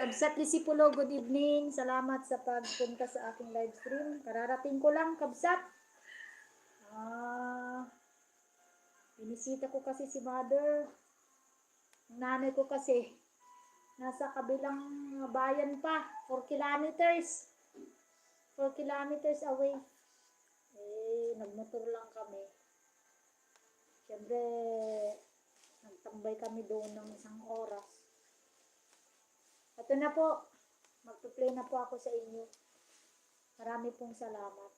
Kabsat Disipulo, good evening. Salamat sa pagpunta sa aking live stream. Kararating ko lang, Kabsat. Binisita ko kasi si mother. Ang nanay ko kasi nasa kabilang bayan pa. 4 kilometers. 4 kilometers away. Nagmotor lang kami. Siyempre, nagtambay kami doon ng isang oras. Ito na po. Magpa-play na po ako sa inyo. Marami pong salamat.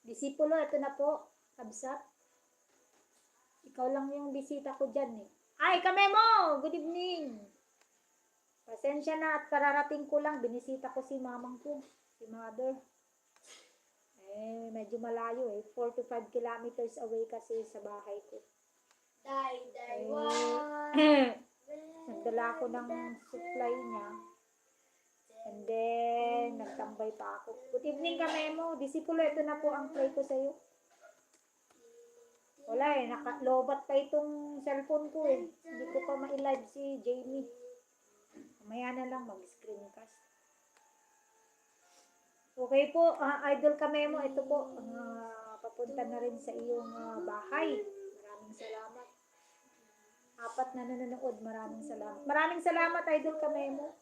Disipulo, ito na po. Kabsat. Ikaw lang yung bisita ko dyan eh. Ay, Kamemo! Good evening! Pasensya na at kararating ko lang. Binisita ko si mamang ko. Si mother. Medyo malayo eh. 4 to 5 kilometers away kasi sa bahay ko. Nagdala ko ng supply niya. And then, nagtambay pa ako. Good evening, Kamemo. Disipulo, ito na po ang play ko sa'yo. Wala eh, nakalobat pa itong cellphone ko eh. Hindi ko pa ma-live si Jamie. Mamaya na lang mag-screencast. Okay po, Idol Kamemo, ito po. Papunta na rin sa iyong bahay. Maraming salamat. 4 na nanonood, maraming salamat. Maraming salamat, Idol Kamemo.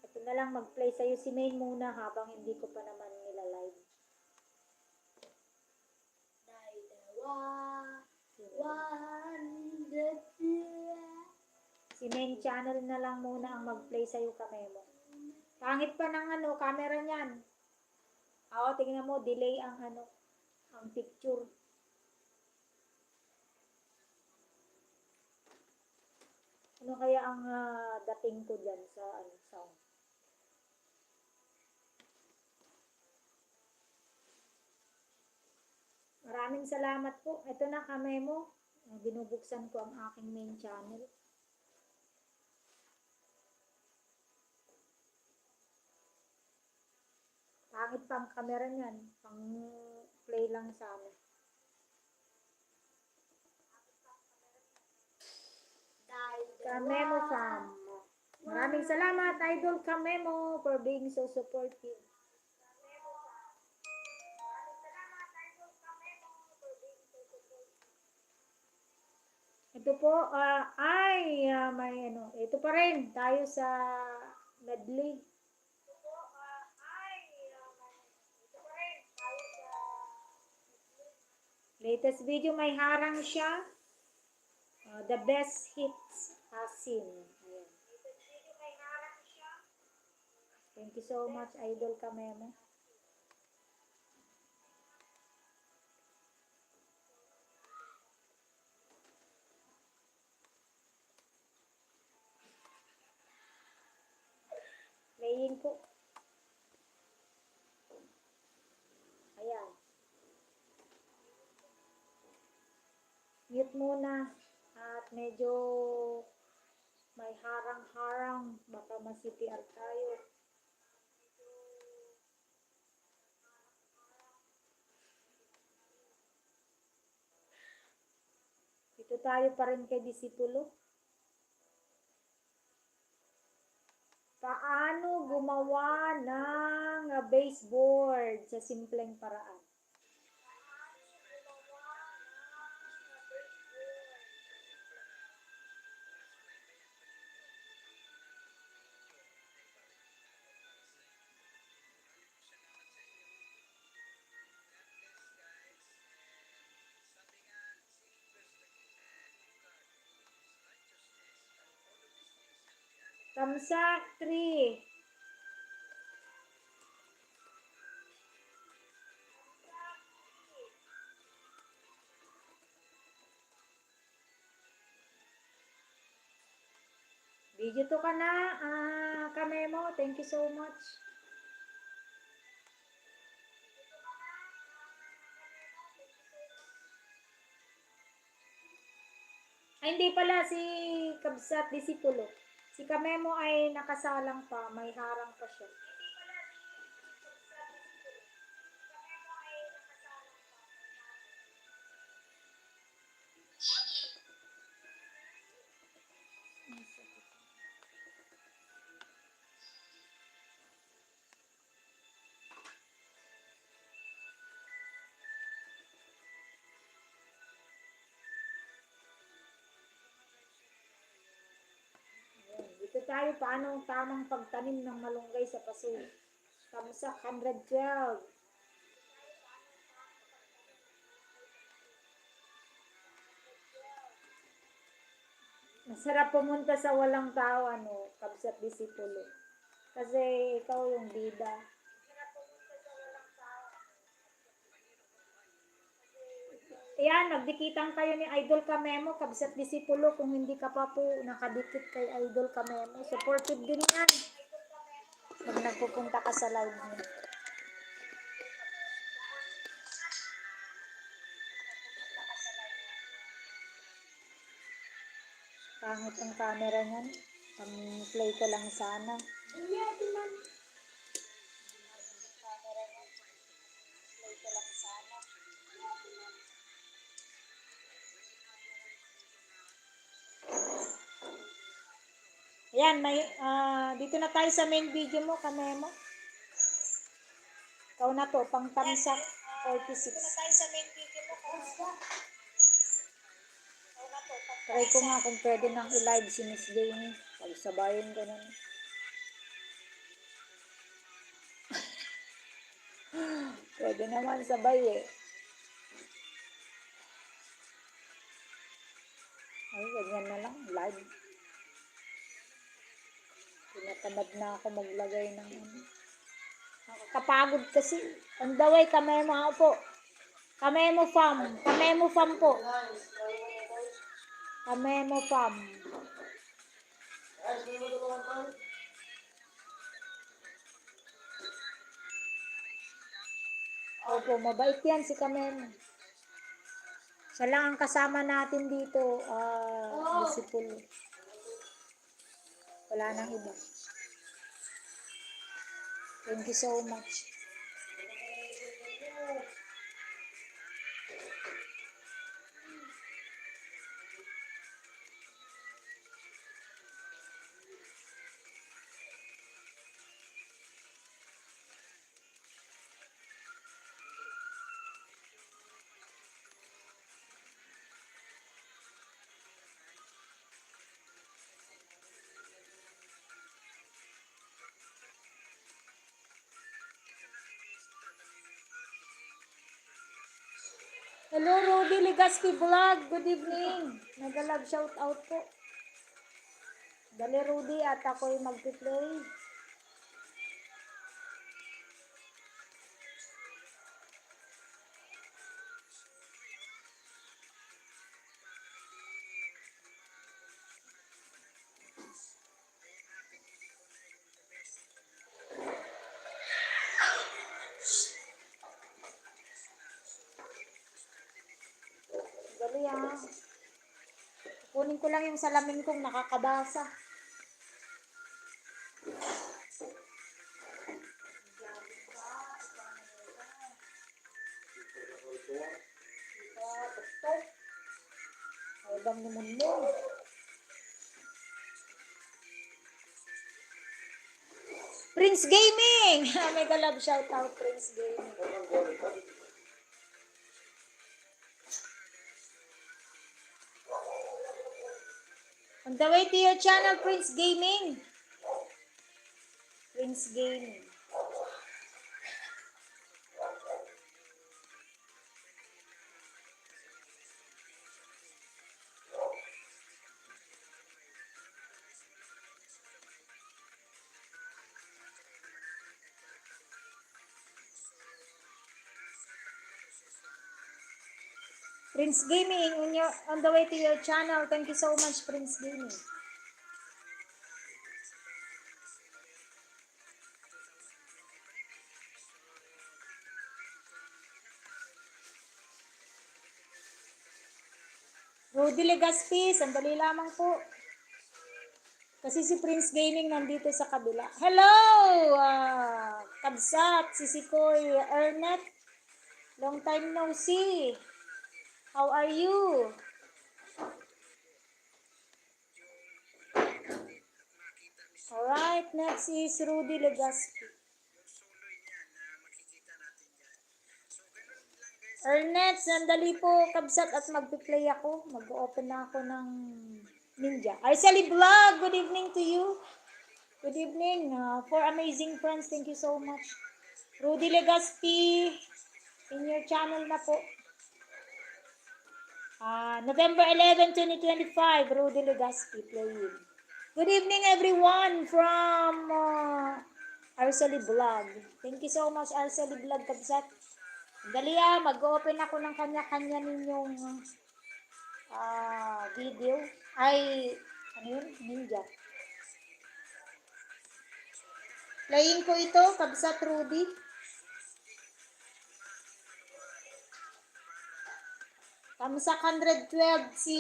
Ito na lang mag-play sa'yo si Main muna habang hindi ko pa naman nila-live. Si Main channel na lang muna ang mag-play sa'yo, Kamemo. Pangit pa ng camera niyan. Tingnan mo, delay ang ang picture. Ano kaya ang dating ko dyan sa sound? Maraming salamat po. Ito na, Kamemo. Binubuksan ko ang aking main channel. Pangit pa ang camera niyan. Pang play lang sa amin. Kamemo fam. Maraming salamat, Idol Kamemo, for being so supportive. Ito po, ito pa rin, tayo sa medley. Latest video, may harang siya. The best hits Asin. Ayan. Thank you so much, Idol Kamemo. Playing po. Ayan. Mute muna. At medyo may harang-harang. Baka ma-CPR tayo. Ito tayo pa rin kay Disipulo. Paano gumawa ng baseboard sa simpleng paraan? Tamsak 3. Video to ka na, Kamemo. Thank you so much. Ay, hindi pala si Kabsat Disipulo. Si Kamemo ay nakasalang pa, may harang pa siya. Ayan, dito tayo paano ang tamang pagtanim ng malunggay sa paso. Tamsak 112. Masarap pumunta sa walang tao, ano, Kabsat Disipulo. Kasi ikaw yung bida. Ayan, nagdikitan kayo ni Idol Kamemo, Kabsat Disipulo, kung hindi ka pa po nakadikit kay Idol Kamemo. Supportive din yan. Pag nagpupunta ka sa live niya. Pangit ang camera niyan. Pang-play ko lang sana. Ayan, dito na tayo sa main video mo, Kamemo. Ikaw na to, pang tamsak 46. Dito na tayo sa main video mo, Kamemo. Try ko nga kung pwede nang i-live si Miss Jamie. Pagsabayin ko nun. Pwede naman sabay eh. Ay, ganyan na lang, live. Tinatamad na ako maglagay ng ano. Nakakapagod kasi. On the way, Kamemo po. Kamemo Farm. Kamemo Farm po. Kamemo Farm. Opo, mabait yan si Kamemo. Siya lang ang kasama natin dito, Disipulo. Wala nang iba. Thank you so much. Hello, Rudy Legaspi Vlog. Good evening. Nag-love shout out po. Dali, Rudy, at ako'y mag-play. Dali ah. Kunin ko lang yung salamin kong nakakabasa. Ay, bang naman mo. Prince Gaming! Mega love shout out, Prince Gaming. On the way to your channel, Prince Gaming. Prince Gaming. Prince Gaming, on the way to your channel. Thank you so much, Prince Gaming. Rudy Legaspi, sandali lamang po. Kasi si Prince Gaming nandito sa kabila. Hello! Kabsat, si Sikoy Ernet. Long time no see. How are you? Alright, next is Rudy Legaspi. Ernet, sandali po, Kabsat, at magpi-play ako. Mag-open na ako ng Ninja. Arceli Vlog, good evening to you. Good evening. For amazing friends, thank you so much. Rudy Legaspi, in your channel na po. November 11, 2025, Rudy Legaspi playing. Good evening everyone from Arceli Vlog. Thank you so much, Arceli Vlog, Kabsat. Dali mag-open ako ng kanya-kanya ninyong video. Ay, ano yun? Ninja. Playing ko ito, Kabsat Rudy. Kamsak 112 si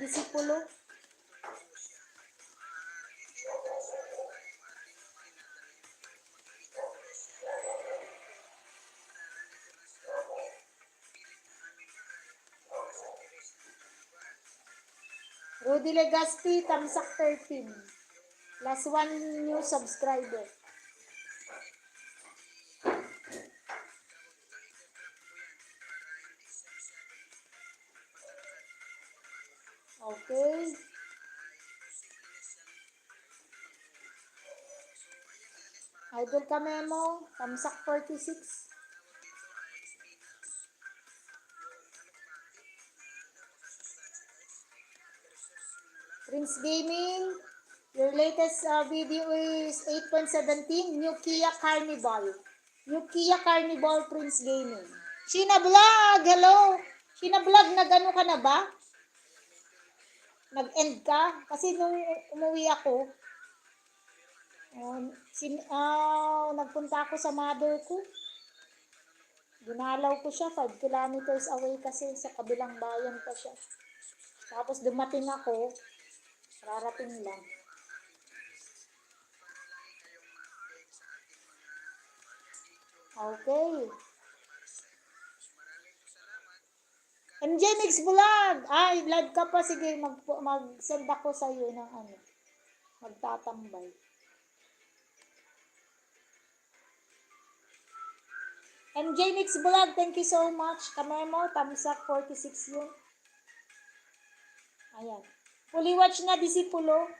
Disipulo. Rudy Legaspi, Tamsak 13. Last one new subscriber. Okay. Idol Kamemo, Tamsak 46. Prince Gaming, your latest video is 8.17, New Kia Carnival. New Kia Carnival, Prince Gaming. Sheena Vlog, hello! Sheena Vlog, nag-ano ka na ba? Nag-end ka? Kasi nung umuwi ako, nagpunta ako sa mother ko. Dinalaw ko siya, 5 kilometers away kasi sa kabilang bayan pa siya. Tapos dumating ako, rarating lang. Okay. MJ Mix Vlog. Ay, live ka pa. Sige, mag-send ako sa iyo ng ano. Magtatambay. MJ Mix Vlog, thank you so much. Kamemo, Tamsak 46 yun. Ayan. Fully watch na, Disipulo.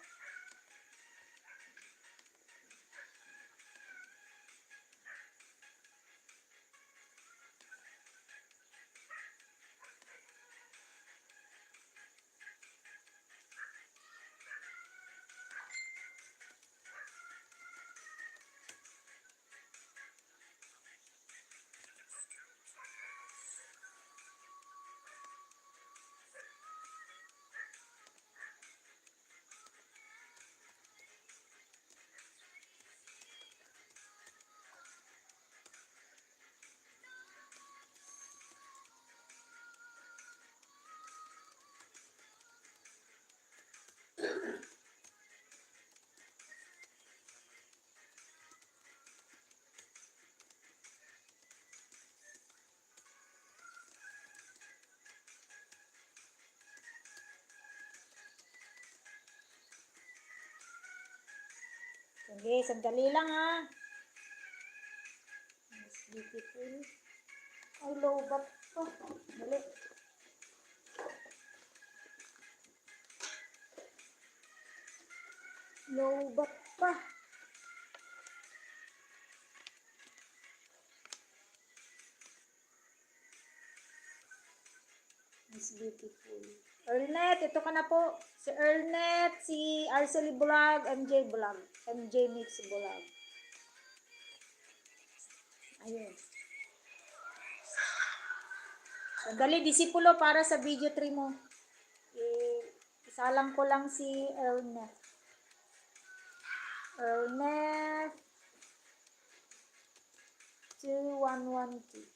Okay, sandali lang It's beautiful. Ay, lobat pa. Dali. Lobat pa. It's beautiful. Ernet, ito ka na po. Si Ernet, si Arceli Vlog, MJ Vlog. MJ Mix Vlog. Ayun. Sandali, Disipulo para sa video 3 mo. Isalang ko lang si Ernet. Ernet 2112.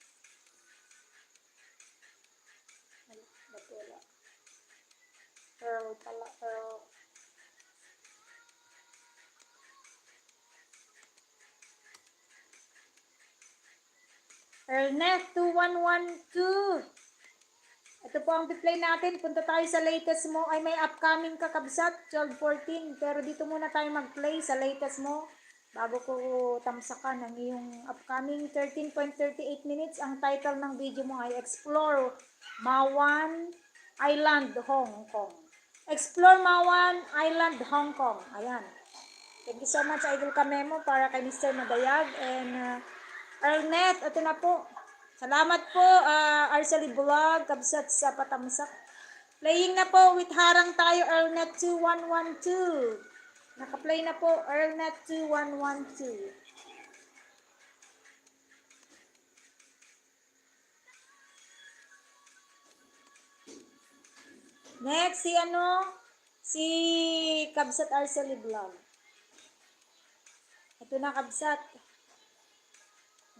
Earl pala, Earl. Earlnet 2112. Ito po ang play natin. Punta tayo sa latest mo. Ay may upcoming kakabsat, 1214. Pero dito muna tayo mag-play sa latest mo. Bago ko tamsakan ang iyong upcoming 13.38 minutes. Ang title ng video mo ay Explore Mawan Island, Hong Kong. Explore Mawan Island, Hong Kong. Ayan. Thank you so much, Idol Kamemo, para kay Mr. Madayag and Earlnet. Ito na po. Salamat po, Arceli Vlog, kabsat sa patamsak. Playing na po with harang tayo, Earlnet 2112. Naka-play na po, Earlnet 2112. Next, si kabsat Arceli Vlog. Ito na, kabsat.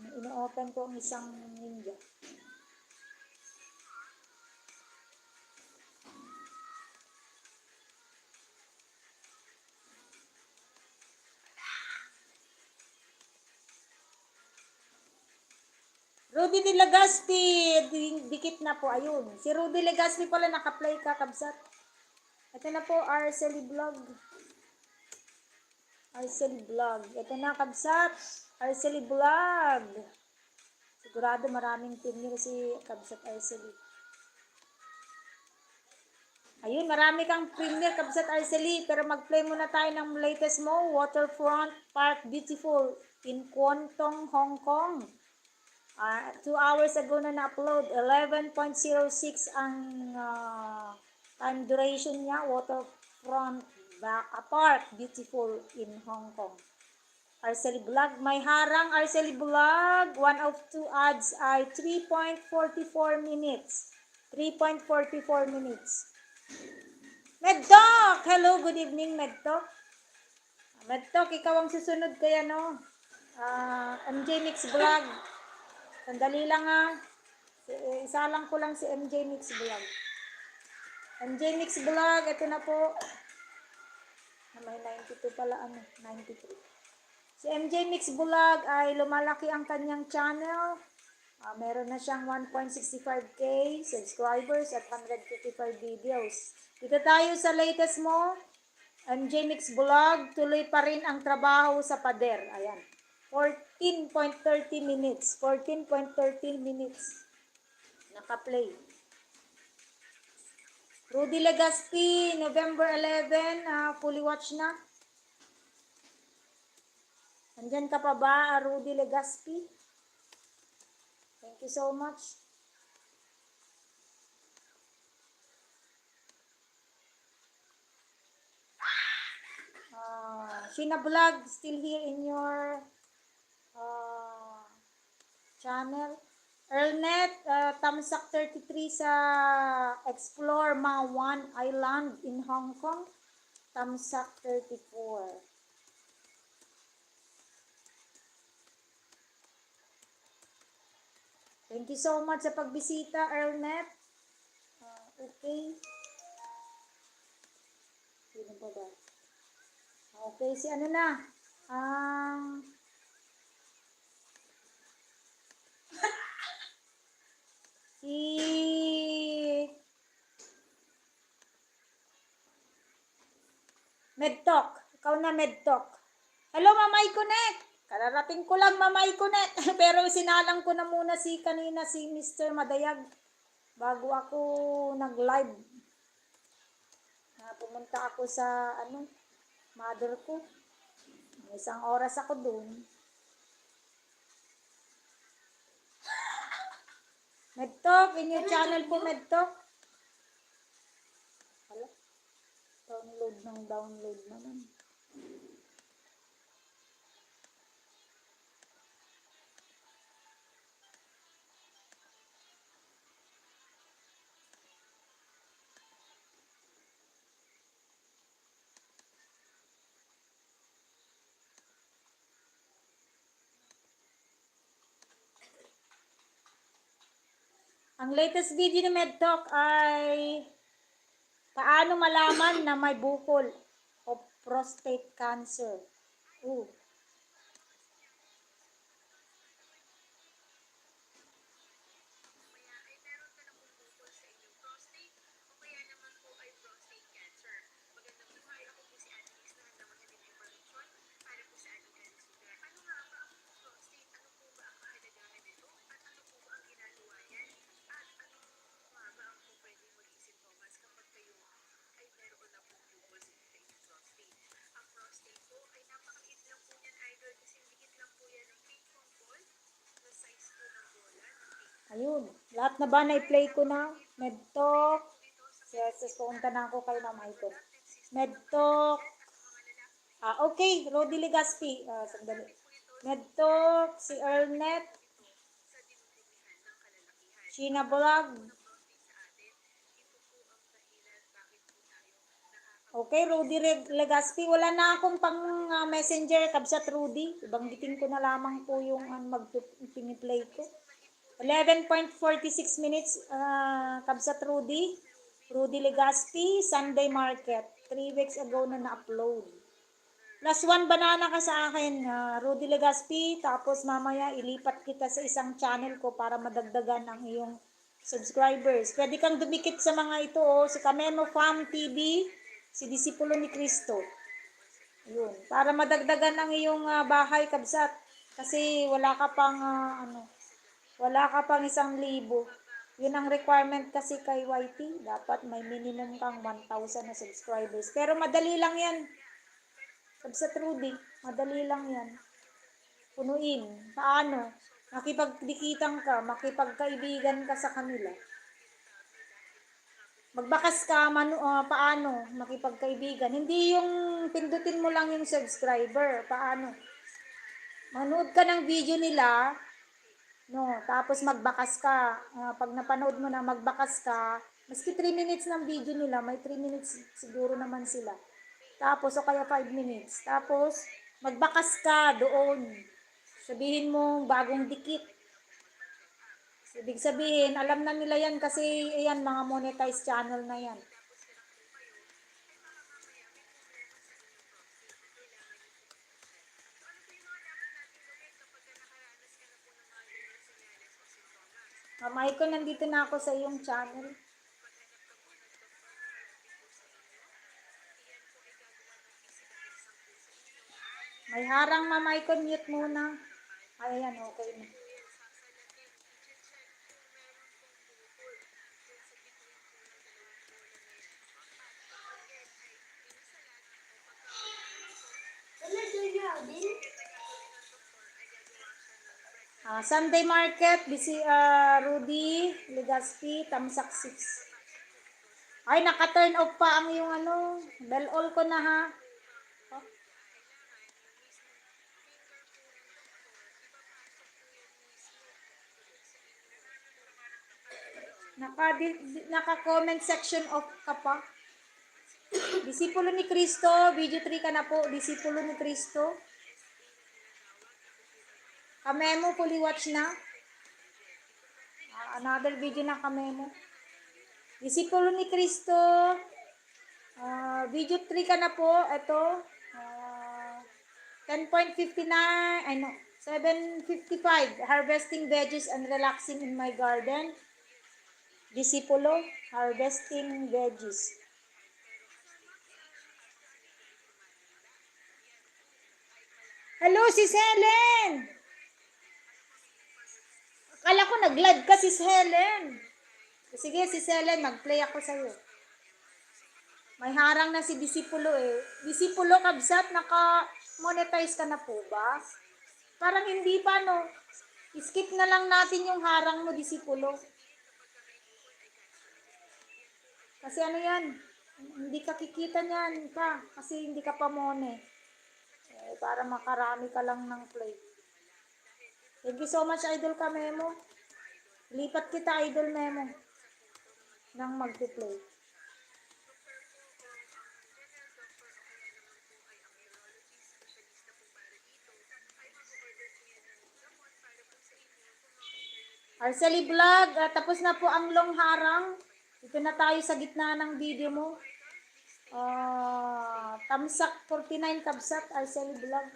Ino-open ko ang isang ninja. Rudy De Legaspi, dikit na po, ayun. Si Rudy Legaspi pala, naka-play ka, kabsat. Ito na po, Arceli Vlog. Arceli Vlog. Ito na, kabsat. Arceli Vlog. Sigurado maraming premiere si kabsat Arceli. Ayun, marami kang premiere, kabsat Arceli. Pero mag-play muna tayo ng latest mo, Waterfront Park Beautiful in Kwantong, Hong Kong. 2 hours ago na na-upload. 11.06 ang time duration niya. Waterfront Park Beautiful in Hong Kong. Arceli Vlog. May harang Arceli Vlog. 1 of 2 ads ay 3.44 minutes. 3.44 minutes. Medtok! Hello, good evening, Medtok. Medtok, ikaw ang susunod kaya, no? MJ Mix Vlog. Sandali lang isa lang ko lang si MJ Mix Vlog. MJ Mix Vlog, ito na po. May 92 pala, 93. Si MJ Mix Vlog ay lumalaki ang kanyang channel. Meron na siyang 1.65k subscribers at 155 videos. Dito tayo sa latest mo, MJ Mix Vlog, tuloy pa rin ang trabaho sa pader. Ayan. 14.30 minutes. 14.13 minutes. Naka-play. Rudy Legaspi, November 11, fully watch na. Andyan ka pa ba, Rudy Legaspi? Thank you so much. Sheena Vlog, still here in your channel. Earlnet, Tamsak 33 sa Explore Mawan Island in Hong Kong. Tamsak 34. Thank you so much sa pagbisita, Earlnet. Okay. Sino pa ba? Okay, si ano na? Si Medtok. Ikaw na, Medtok. Hello, Mamay Connect. Kararating ko lang, Mamay Connect. Pero sinalang ko na muna kanina si Mr. Madayag bago ako nag-live. Pumunta ako sa mother ko. Isang oras ako doon. Medtok, in your channel po, Medtok. Hala, download naman. Ang latest video ni Medtok ay Paano malaman na may bukol o prostate cancer? Oh. Ayun. Lahat na ba na-play ko na? Medtalk. Yes, pupunta na ako kay Ma'am Icon. Medtalk. Okay. Rodi Legaspi. Sandali. Medtalk. Si Ernet. Sheena Vlog. Okay, Rudy Legaspi. Wala na akong pang messenger, Kabsat Rudy. Ibanggitin ko na lamang po yung mag-play ko. 11.46 minutes, Kabsat Rudy. Rudy Legaspi, Sunday Market. 3 weeks ago na na-upload. +1 banana ka sa akin, Rudy Legaspi. Tapos mamaya ilipat kita sa isang channel ko para madagdagan ang iyong subscribers. Pwede kang dumikit sa mga ito, si Kameno Fam TV, si Disipulo ni Cristo. Yun, para madagdagan ang iyong bahay, Kabsat. Kasi wala ka pang wala ka pang 1,000. Yun ang requirement kasi kay YT. Dapat may minimum kang 1,000 na subscribers. Pero madali lang yan. Kabsat Rudy, madali lang yan. Punuin. Paano? Makipagdikitan ka, makipagkaibigan ka sa kanila. Magbakas ka, paano? Makipagkaibigan. Hindi yung pindutin mo lang yung subscriber. Paano? Manood ka ng video nila, no, tapos magbakas ka. Pag napanood mo na, magbakas ka. Maski 3 minutes ng video nila, may 3 minutes siguro naman sila. Tapos, o kaya 5 minutes. Tapos, magbakas ka doon. Sabihin mo, bagong dikit. Ibig sabihin, alam na nila yan kasi, ayan, mga monetized channel na yan. Mamay ko, nandito na ako sa iyong channel. May harang, mamay ko, mute muna. Ayan, okay na. Sunday Market, Rudy Legaspi, Tamsak 6. Ay, naka-turn off pa ang yung bell all ko na ha. Oh. Naka-comment section off ka pa. Disipulo ni Cristo, video 3 ka na po, Disipulo ni Cristo. Kamemo, fully watch na. Another video na Kamemo. Disipulo ni Cristo. Video 3 ka na po. Ito. 10.59. 7:55. Harvesting veggies and relaxing in my garden. Disipulo. Harvesting veggies. Hello, si Helen! Akala ko nag-live ka si Helen. Sige, si Helen, mag-play ako sa'yo. May harang na si Disipulo eh. Disipulo, Kabsat, naka-monetize ka na po ba? Parang hindi pa, no? Skip na lang natin yung harang mo, Disipulo. Kasi yan, hindi ka kikita niyan pa. Kasi hindi ka pa mone. Para makarami ka lang ng play. Thank you so much, Idol ka, Memo. Lipat kita, Idol Memo, nang mag-play. Arceli Vlog, tapos na po ang long harang. Dito na tayo sa gitna ng video mo. Tamsak 49 Kabsat Arcel Vlog.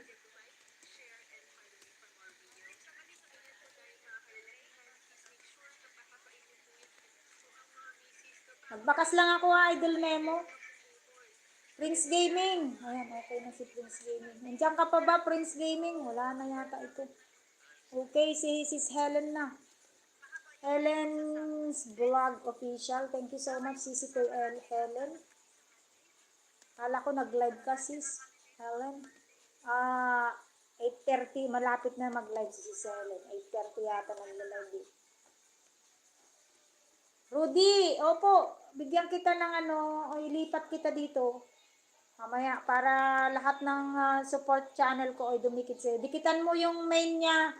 Magbakas lang ako Idol Memo. Prince Gaming. Ayan, okay na si Prince Gaming. Nandiyan ka pa ba, Prince Gaming? Wala na yata ito. Okay, si Sis Helen na. Helen's Vlog Official. Thank you so much, Sisi ko Helen. Kala ko nag-live ka, Sis Helen. 8:30. Malapit na mag-live si Sis Helen. 8:30 yata nag-live. Rudy, opo, bigyan kita ng o ilipat kita dito. Mamaya, para lahat ng support channel ko ay dumikit sa'yo. Dikitan mo yung main niya,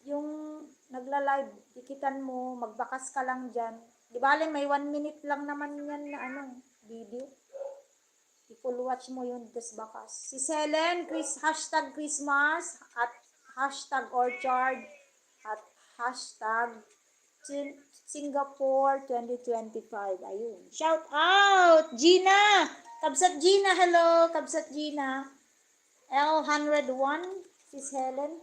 yung nagla-live. Dikitan mo, magbakas ka lang dyan. Di bale, may 1 minute lang naman yan na video. I-full watch mo yun, tas bakas. Si Helen, hashtag Christmas, at hashtag Orchard, at hashtag Singapore 2025. Ayun. Shout out! Gina! Kabsat Gina, hello! Kabsat Gina. L101, Sis Helen.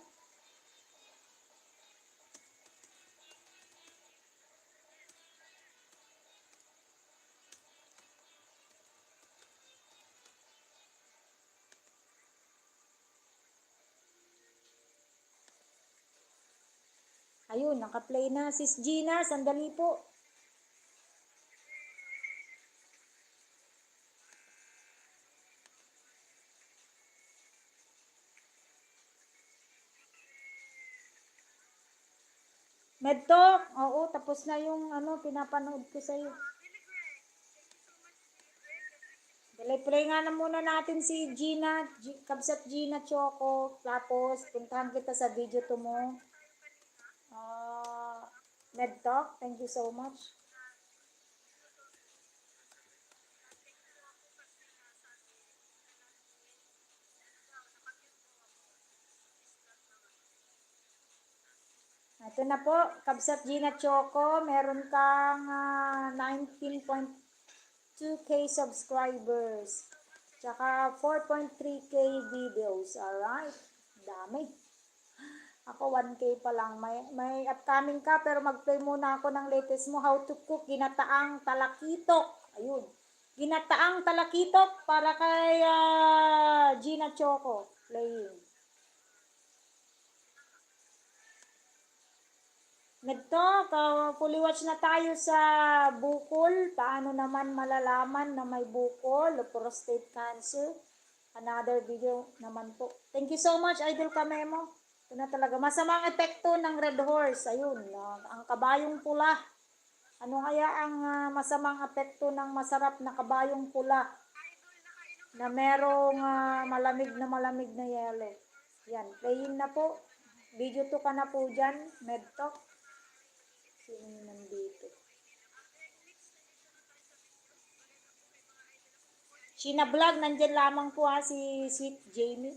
Ayun, naka-play na. Sis Gina, sandali po. Medtalk, oo, tapos na yung pinapanood ko sa'yo. Play nga na muna natin si Gina, Kabsat Gina Choco, tapos puntahan kita sa video to mo. Medtalk, thank you so much. Ito na po, Kabsat Gina Choco, meron kang 19.2k subscribers. Tsaka 4.3k videos. Alright, dami. Ako 1k pa lang. May upcoming ka, pero mag-play muna ako ng latest mo. How to cook ginataang talakitok. Ayun. Ginataang talakitok para kay Gina Choco. Playing. Nagtalk, fully watch na tayo sa bukol. Paano naman malalaman na may bukol o prostate cancer? Another video naman po. Thank you so much, Idol Kamemo. Ito na talaga. Masamang epekto ng red horse. Ayun, ang kabayong pula. Ano kaya ang masamang epekto ng masarap na kabayong pula na merong malamig na yelo? Yan, playing na po. Video to ka na po dyan, Medtalk. Sino nandito? Sheena Vlog, nandyan lamang po si Sweet Jamie.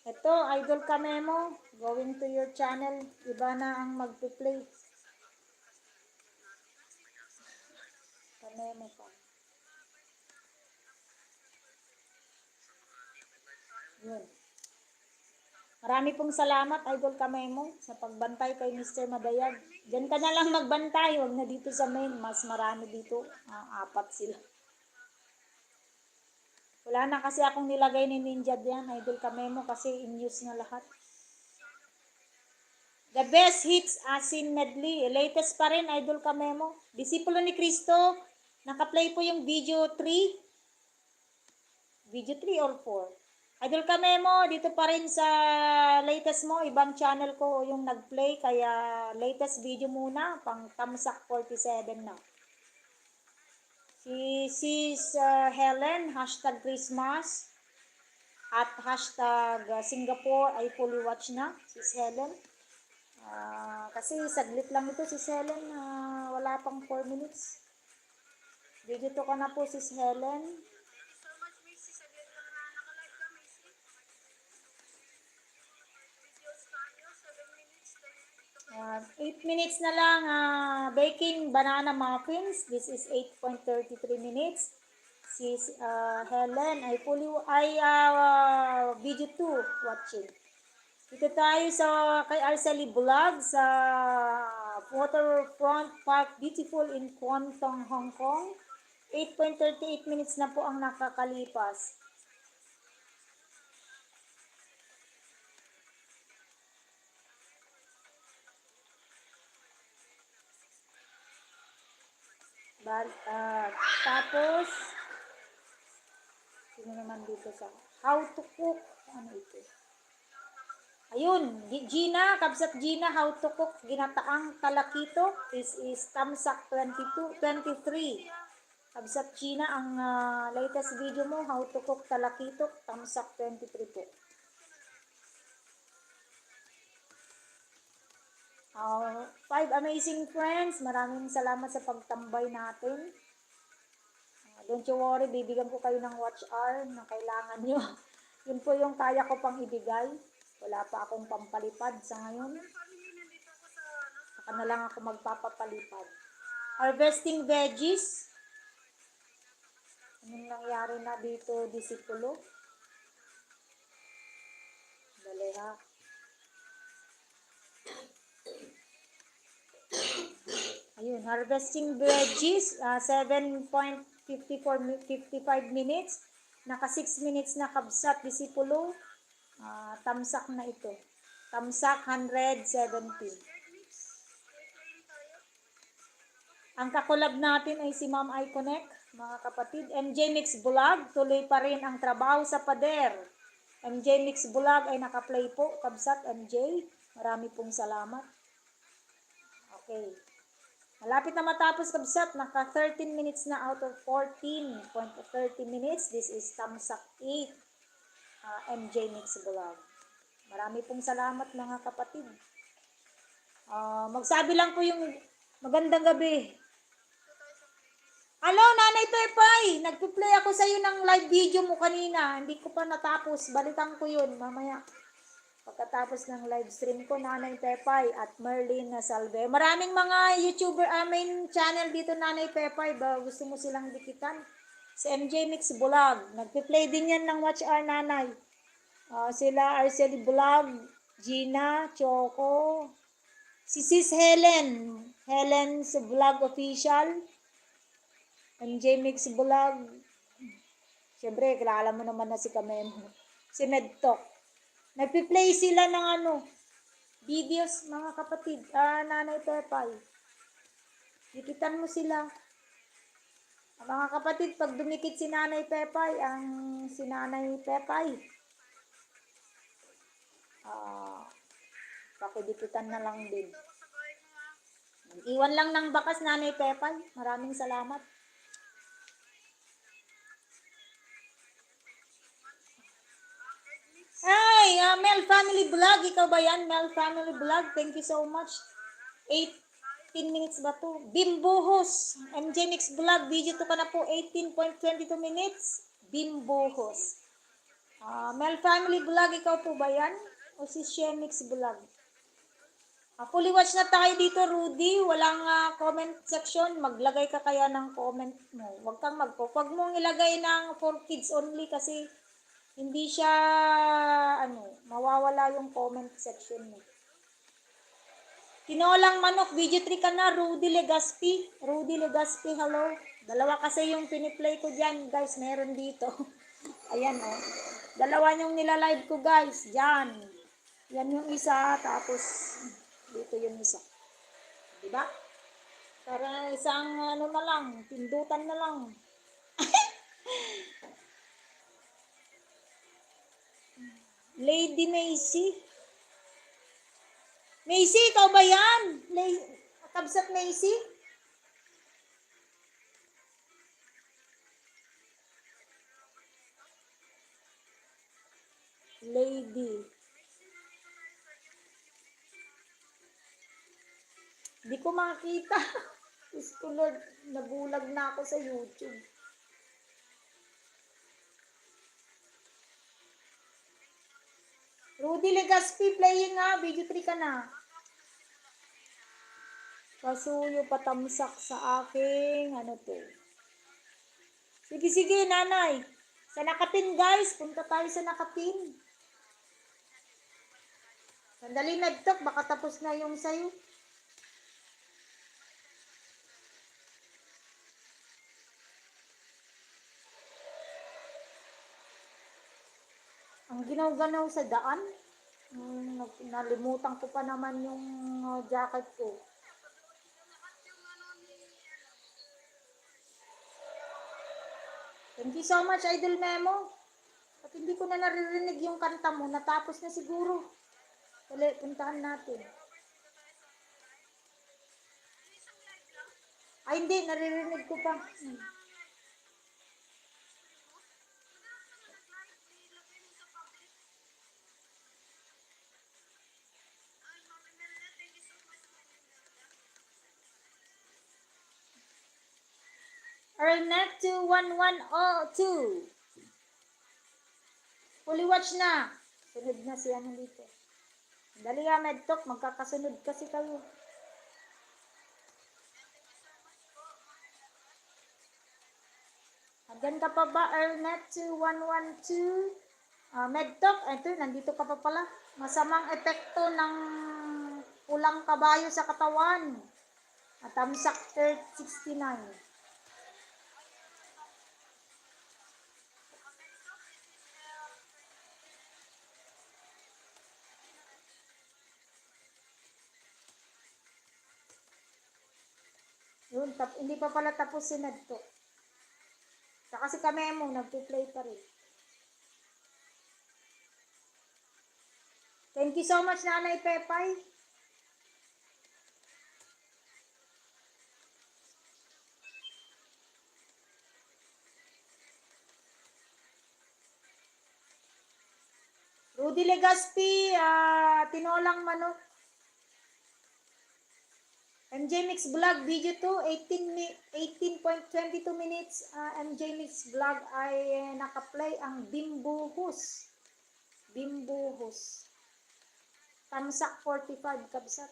Ito, Idol Kamemo, going to your channel, iba na ang magpi-play. Kamemo pa. Yun. Marami pong salamat, Idol Kamemo, sa pagbantay kay Mr. Madayag. Diyan ka na lang magbantay, huwag na dito sa main, mas marami dito, 4 sila. Wala na kasi akong nilagay ni Ninja diyan, Idol Kamemo, kasi in-use na lahat. The best hits asin medley. Latest pa rin, Idol Kamemo. Disipulo ni Cristo. Naka-play po yung video 3. Video 3 or 4. Idol Kamemo, dito pa rin sa latest mo. Ibang channel ko yung nag-play. Kaya latest video muna. Pang Tamsak 47 na. Si Sis Helen, hashtag Christmas. at hashtag Singapore I fully watch na, Sis Helen. Kasi saglit lang ito, Sis Helen. Wala pang 4 minutes. Dito ka na po, Sis Helen. 8 minutes na lang, baking banana muffins. This is 8.33 minutes. Sis Helen, video 2 watching. Dito tayo sa kay Arceli Vlog sa Waterfront Park Beautiful in Kwon Tong, Hong Kong. 8.38 minutes na po ang nakakalipas. Tapos, sino naman dito sa how to cook, ano ito? Ayun, Gina, Kabsat Gina, how to cook ginataang talakito. This is Tamsak 23. Kabsat Gina, ang latest video mo, how to cook talakito, Tamsak 23 po. 5 amazing friends, maraming salamat sa pagtambay natin. Don't you worry, bibigyan ko kayo ng watch hour na kailangan nyo. Yun po yung kaya ko pang ibigay. Wala pa akong pampalipad sa ngayon. Saka na lang ako magpapapalipad. Harvesting veggies. Anong nangyari na dito, disipulo? Dali ha. Ayun, harvesting veggies, 7.55 minutes. Naka 6 minutes na kabsat, disipulo. Tamsak na ito. Tamsak 170. Ang kakulab natin ay si Ma'am Iconek, mga kapatid. MJ Mix Vlog, tuloy pa rin ang trabaho sa pader. MJ Mix Vlog ay naka-play po, kabsat MJ. Marami pong salamat. Okay. Malapit na matapos kabsat, naka 13 minutes na out of 14.30 minutes. This is Tamsak 8, MJ Mix Vlog. Marami pong salamat mga kapatid. Magsabi lang po yung magandang gabi. Hello, Nanay Tepay! Nagpi-play ako sa iyo ng live video mo kanina. Hindi ko pa natapos. Balikan ko yun mamaya. Pagkatapos ng live stream ko, Nanay Pepay at Merlin Salve. Maraming mga YouTuber, main channel dito, Nanay Pepay. Ba, gusto mo silang dikitan? Si MJ Mix Vlog. Nagpi-play din yan ng Watch Our Nanay. Sila Arceli Vlog, Gina, Choco, si Sis Helen. Helen's Vlog Official. MJ Mix Vlog. Siyempre, kilala mo naman na si Kamemo. Si Medtalk. Nagpi-play sila ng videos, mga kapatid. Nanay Pepay. Dikitan mo sila. Mga kapatid, pag dumikit si Nanay Pepay, si Nanay Pepay, pakidikitan na lang din. Iwan lang ng bakas, Nanay Pepay. Maraming salamat. Hi, Mel Family Vlog. Ikaw ba yan? Mel Family Vlog. Thank you so much. 18 minutes ba to? Bimbuhos. MJ Mix Vlog. Video to ka na po. 18.22 minutes. Bimbuhos. Mel Family Vlog. Ikaw po ba yan? O si Shemix Vlog? Fully watch na tayo dito, Rudy. Walang comment section. Maglagay ka kaya ng comment mo. Huwag kang huwag mong ilagay ng for kids only kasi hindi siya, mawawala yung comment section mo. Tinolang manok, video 3 ka na, Rudy Legaspi. Rudy Legaspi, hello. Dalawa kasi yung piniplay ko dyan, guys, meron dito. Ayan, Dalawa yung nilalive ko, guys, dyan. Yan yung isa, tapos dito yung isa. Diba? Para isang, na lang, pindutan na lang. Lady Macy. Macy, ikaw ba yan? Kabsat Macy? Lady. Hindi ko makita. Diyos ko Lord, nabulag na ako sa YouTube. Rudy Legaspi playing nga, video 3 ka na. Pasuyo patamsak sa aking, ano to. Sige, sige, nanay. Sa Nakatin, guys. Punta tayo sa Nakatin. Sandali, nagtok. Baka tapos na yung sayo. Ang ginaw-ganaw sa daan. Nalimutan ko pa naman yung jacket ko. Thank you so much, Idol Memo. At hindi ko na naririnig yung kanta mo. Natapos na siguro. Dali, puntahan natin. Ay, hindi. Naririnig ko pa. Ernet 21102. Fully watch na. Sunod na siya dito. Dali nga, Medtok. Magkakasunod kasi kayo. Hanggang ka pa ba, Ernet 2112? Medtok, ito, nandito ka pa pala. Masamang epekto ng pulang kabayo sa katawan. At Tamsak 69. Yun, hindi pa pala tapos si Medtok. Saka si Kamemo, nagpo-play pa rin. Thank you so much, Nanay Pepay. Rudy Legaspi, tinolang manok. MJ Mix Vlog Video 2, 18.22 minutes. MJ Mix Vlog ay nakaplay ang Bimbuhus. Bimbuhus. Tamsak 45 kabsat.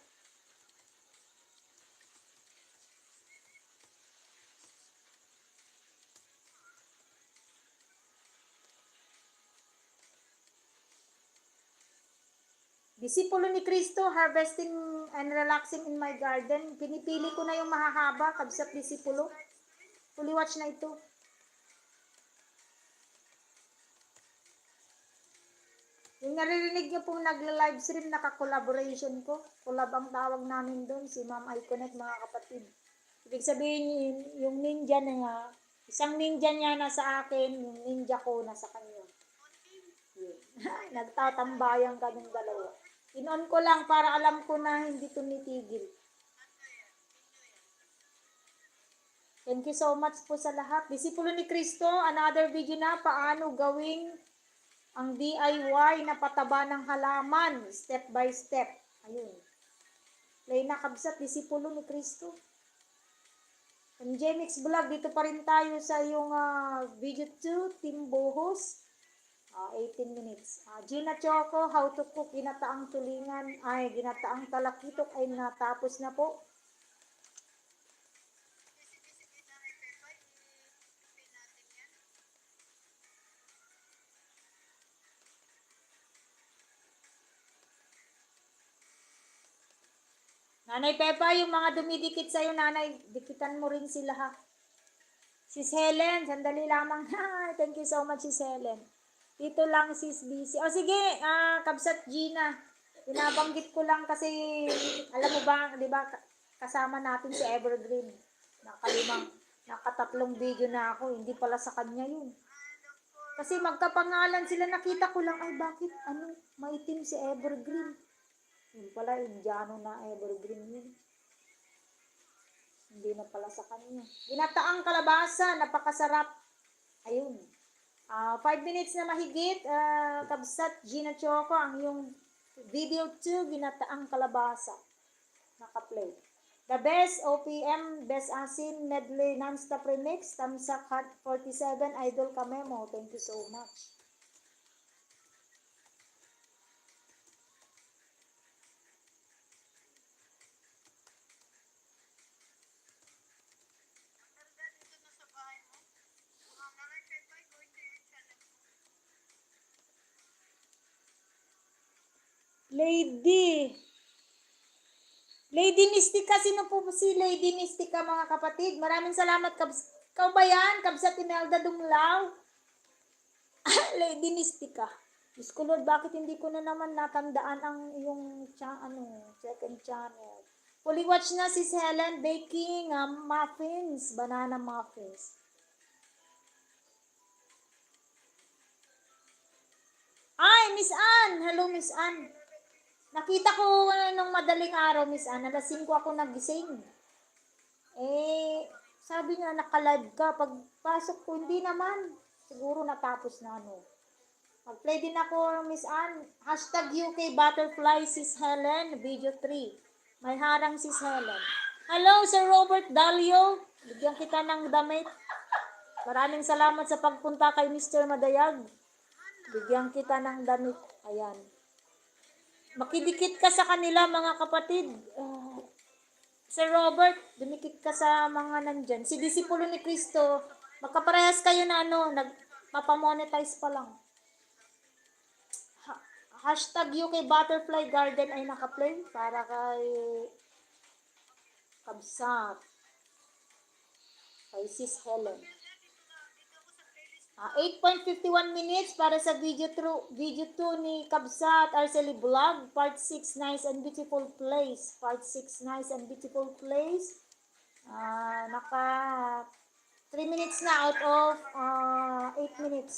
Disipulo ni Cristo, harvesting and relaxing in my garden. Pinipili ko na yung mahahaba, kabsat disipulo. Fully watch na ito. Yung naririnig nyo pong nagla-livestream, naka-collaboration ko. Collab ang tawag namin doon, si Ma'am Iconet, mga kapatid. Ibig sabihin, yung ninja na nga, isang ninja niya nasa akin, yung ninja ko nasa kanya. Nagtatambayan kaming dalawa. In-on ko lang para alam ko na hindi tumitigil. Thank you so much po sa lahat. Disipulo ni Cristo, another video na paano gawing ang DIY na pataba ng halaman, step by step. Ayun. Play na kabsat, disipulo ni Cristo. MJ Mix Vlog, dito pa rin tayo sa yung video 2, Team Bohos. 18 minutes. Gina Choco, how to cook ginataang tulingan, ay ginataang talakitok ay natapos na po. Nanay Pepa, yung mga dumidikit sa'yo, nanay, dikitan mo rin sila ha. Sis Helen, sandali lamang. Thank you so much, Sis Helen. Dito lang, Sis BC. O sige, Kabsat Gina. Binabanggit ko lang kasi, alam mo ba, di ba, kasama natin si Evergreen. Nakatatlong video na ako. Hindi pala sa kanya yun. Kasi magkapangalan sila, nakita ko lang, ay bakit, maitim si Evergreen. Yun pala, Indiano na Evergreen yun. Hindi na pala sa kanya. Ginataang kalabasa, napakasarap. Ayun. 5 minutes na mahigit, Kabsat Gina Choco, ang yung video 2, Ginataang Kalabasa. Naka-play. The Best, OPM, Best Asin, Medley, Non-Stop Remix, Tamsak Hot 47, Idol Kamemo. Thank you so much. Lady Mystica, sino po si Lady Mystica mga kapatid? Maraming salamat. Ikaw ba yan? Kabsat Imelda Dumlaw? Lady Mystica. Diyos ko Lord, bakit hindi ko na naman natandaan ang yung second channel? Fully watch na si Helen baking muffins, banana muffins. Ay, Miss Ann! Hello, Miss Ann. Nakita ko nung madaling araw, Miss Ann, alas 5 ako nagising. Sabi niya, naka-live ka. Pagpasok ko, hindi naman. Siguro natapos na Mag-play din ako, Miss Ann. Hashtag UK Butterfly, Sis Helen, video 3. May harang Sis Helen. Hello, Sir Robert Dalio. Bigyan kita ng damit. Maraming salamat sa pagpunta kay Mr. Madayag. Bigyan kita ng damit. Ayan. Makidikit ka sa kanila, mga kapatid. Sir Robert, dumikit ka sa mga nandyan. Si Disipulo ni Cristo, magkaparehas kayo na mapamonetize pa lang. Hashtag UK Butterfly Garden ay naka-play para kay Kabsat. Kay Sis Helen. 8.51 minutes para sa video 2 ni Kabsat Arceli Vlog, part 6, Nice and Beautiful Place. Part 6, Nice and Beautiful Place. Naka 3 minutes na out of 8 minutes.